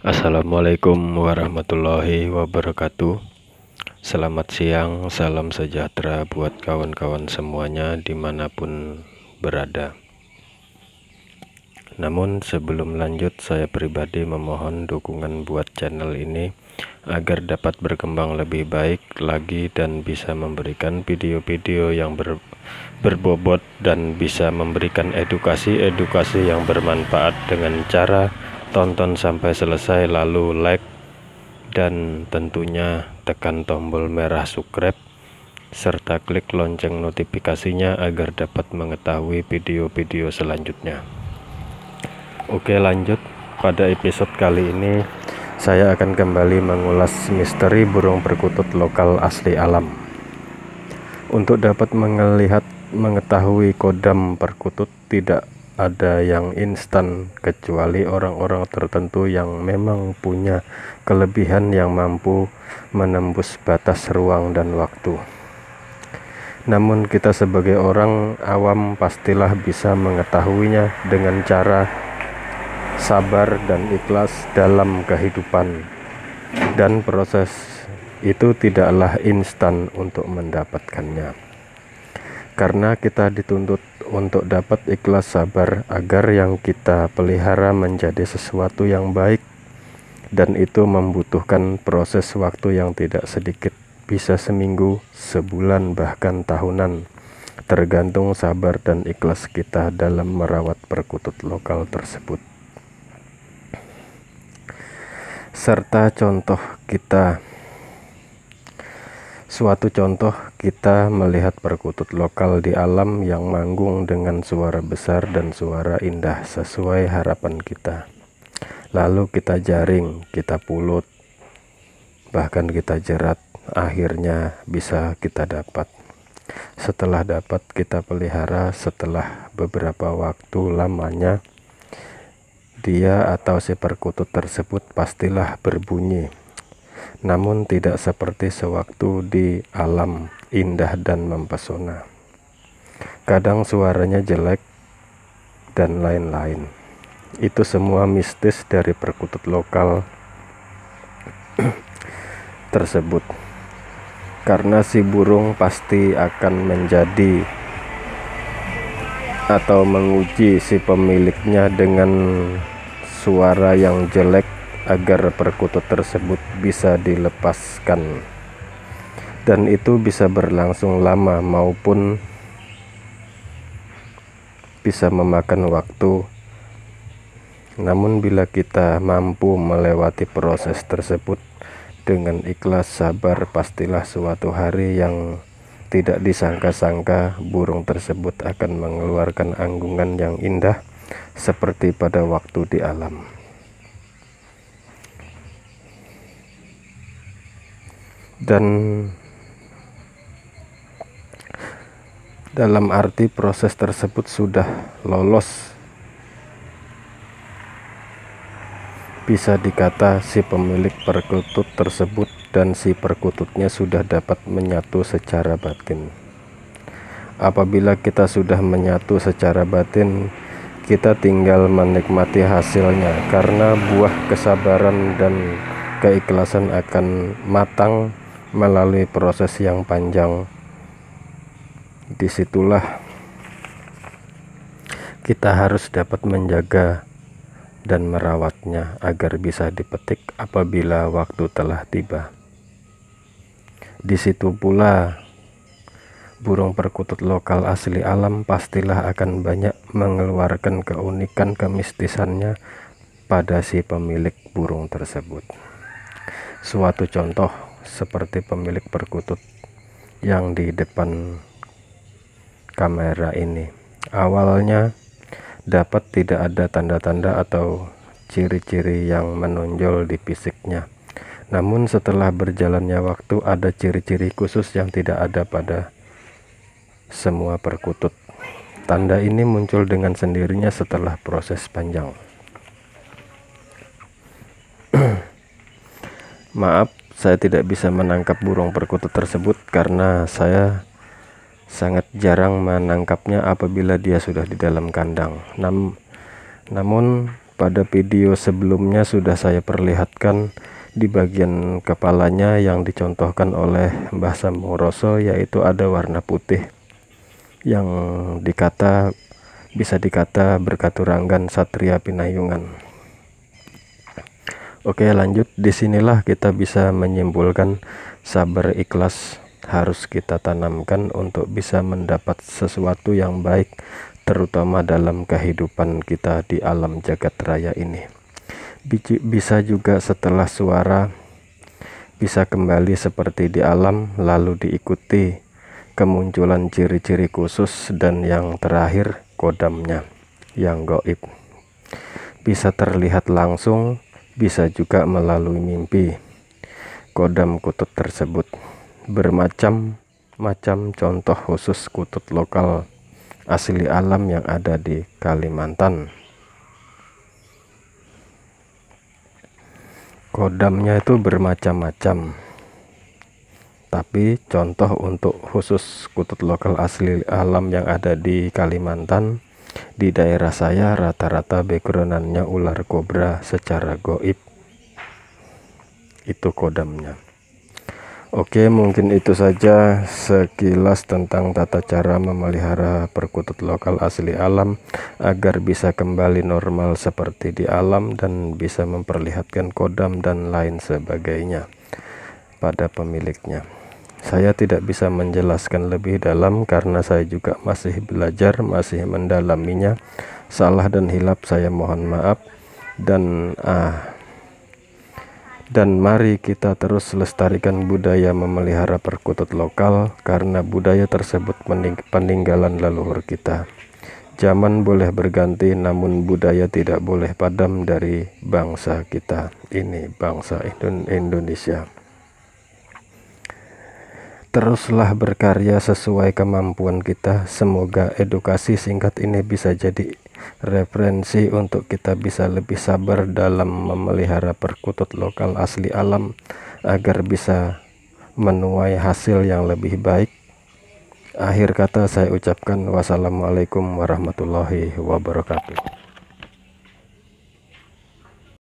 Assalamualaikum warahmatullahi wabarakatuh. Selamat siang, salam sejahtera buat kawan-kawan semuanya dimanapun berada. Namun sebelum lanjut, saya pribadi memohon dukungan buat channel ini agar dapat berkembang lebih baik lagi dan bisa memberikan video-video yang berbobot dan bisa memberikan edukasi yang bermanfaat dengan cara tonton sampai selesai, lalu like dan tentunya tekan tombol merah subscribe serta klik lonceng notifikasinya agar dapat mengetahui video-video selanjutnya. Oke, lanjut. Pada episode kali ini saya akan kembali mengulas misteri burung perkutut lokal asli alam. Untuk dapat mengetahui kodam perkutut tidak ada yang instan, kecuali orang-orang tertentu yang memang punya kelebihan yang mampu menembus batas ruang dan waktu. Namun kita sebagai orang awam pastilah bisa mengetahuinya dengan cara sabar dan ikhlas dalam kehidupan, dan proses itu tidaklah instan untuk mendapatkannya, karena kita dituntut untuk dapat ikhlas sabar agar yang kita pelihara menjadi sesuatu yang baik, dan itu membutuhkan proses waktu yang tidak sedikit, bisa seminggu, sebulan, bahkan tahunan, tergantung sabar dan ikhlas kita dalam merawat perkutut lokal tersebut. Serta suatu contoh kita melihat perkutut lokal di alam yang manggung dengan suara besar dan suara indah sesuai harapan kita. Lalu kita jaring, kita pulut, bahkan kita jerat, akhirnya bisa kita dapat. Setelah dapat, kita pelihara. Setelah beberapa waktu lamanya, dia atau si perkutut tersebut pastilah berbunyi. Namun tidak seperti sewaktu di alam indah dan mempesona. Kadang suaranya jelek dan lain-lain. Itu semua mistis dari perkutut lokal tersebut. Karena si burung pasti akan menjadi atau menguji si pemiliknya dengan suara yang jelek agar perkutut tersebut bisa dilepaskan, dan itu bisa berlangsung lama maupun bisa memakan waktu. Namun bila kita mampu melewati proses tersebut dengan ikhlas sabar, pastilah suatu hari yang tidak disangka-sangka burung tersebut akan mengeluarkan anggungan yang indah seperti pada waktu di alam. Dan dalam arti proses tersebut sudah lolos, bisa dikata si pemilik perkutut tersebut dan si perkututnya sudah dapat menyatu secara batin. Apabila kita sudah menyatu secara batin, kita tinggal menikmati hasilnya, karena buah kesabaran dan keikhlasan akan matang melalui proses yang panjang. Disitulah kita harus dapat menjaga dan merawatnya agar bisa dipetik apabila waktu telah tiba. Di situ pula burung perkutut lokal asli alam pastilah akan banyak mengeluarkan keunikan kemistisannya pada si pemilik burung tersebut. Suatu contoh seperti pemilik perkutut yang di depan kamera ini. Awalnya dapat tidak ada tanda-tanda atau ciri-ciri yang menonjol di fisiknya. Namun setelah berjalannya waktu, ada ciri-ciri khusus yang tidak ada pada semua perkutut. Tanda ini muncul dengan sendirinya setelah proses panjang. Maaf, saya tidak bisa menangkap burung perkutut tersebut karena saya sangat jarang menangkapnya apabila dia sudah di dalam kandang. Namun Pada video sebelumnya sudah saya perlihatkan di bagian kepalanya yang dicontohkan oleh Mbah Sambung Roso, yaitu ada warna putih yang bisa dikata berkaturangan Satria Pinayungan. Oke, lanjut. Disinilah kita bisa menyimpulkan sabar ikhlas harus kita tanamkan untuk bisa mendapat sesuatu yang baik, terutama dalam kehidupan kita di alam jagat raya ini. Bisa juga setelah suara bisa kembali seperti di alam, lalu diikuti kemunculan ciri-ciri khusus, dan yang terakhir kodamnya yang gaib. Bisa terlihat langsung, bisa juga melalui mimpi. Kodam kutut tersebut bermacam-macam, contoh khusus kutut lokal asli alam yang ada di Kalimantan. Kodamnya itu bermacam-macam, tapi contoh untuk khusus kutut lokal asli alam yang ada di Kalimantan, di daerah saya rata-rata backgroundnya ular kobra secara gaib. Itu kodamnya. Oke, mungkin itu saja sekilas tentang tata cara memelihara perkutut lokal asli alam agar bisa kembali normal seperti di alam dan bisa memperlihatkan kodam dan lain sebagainya pada pemiliknya. Saya tidak bisa menjelaskan lebih dalam karena saya juga masih belajar, masih mendalaminya. Salah dan hilap saya mohon maaf, dan mari kita terus lestarikan budaya memelihara perkutut lokal, karena budaya tersebut peninggalan leluhur kita. Zaman boleh berganti, namun budaya tidak boleh padam dari bangsa kita ini, bangsa Indonesia. Teruslah berkarya sesuai kemampuan kita. Semoga edukasi singkat ini bisa jadi referensi untuk kita bisa lebih sabar dalam memelihara perkutut lokal asli alam agar bisa menuai hasil yang lebih baik. Akhir kata saya ucapkan wassalamualaikum warahmatullahi wabarakatuh.